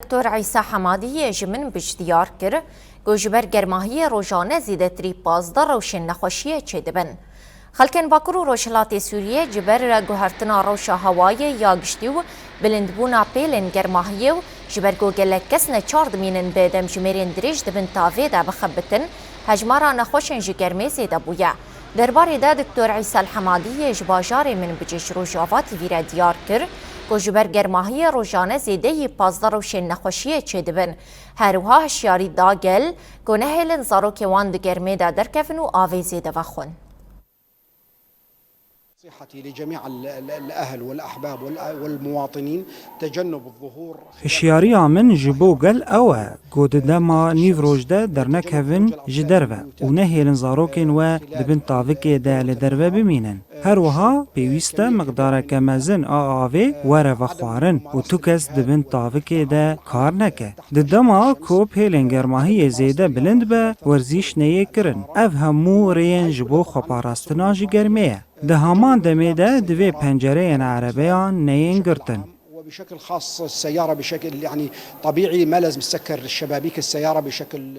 دکتر عیسی حمادی جمن بجدیار کر گوجبر گرماهی روزانه زیده تری 15 روشن نخوشیه چه دبن. خلکن باکرو روشلات سوریه جبر گوهرتنا روشا هوایی یا گشتیو بلندبونا پیلن گرماهی و جبر گوگل کسن چارد مینن بدم جمیرین دریج دبن تاوی دا بخبتن هجمارا نخوشن جگرمی زیده بویا. درباره دا دکتر عیسی حمادی جباجار من بجش روژاواتی ویره دیار کر گوجبر گرماهی روزانه زیده 15 روشن نخوشیه چه دبن. هروها هشیاری داگل گونه هلن زارو که وان دگرمی دا درکفن و آوی زیده وخون. نصيحتي لجميع الأهل والأحباب والمواطنين تجنب الظهور. هشیاری من جبو گل اوه گود دما نیو روجده در نکهون جدروه و نهیلن زاروکین و دبن تاوکی ده لدروه بمینن. هر وها پیوسته مقدار کمزن آوه وره و خوارن و تو کس دبن تاوکی ده کار نکه. دما کوب هیلن گرماهی زیده بلند به ورزیش نیه کرن. اف همو رین جبو خپاراستنا جگرمیه. ده همان دمیده دوی پنجره عربیان نین گرتن. وبشكل خاص السيارة بشكل يعني طبيعي ما لازم تسكر الشبابيك السيارة بشكل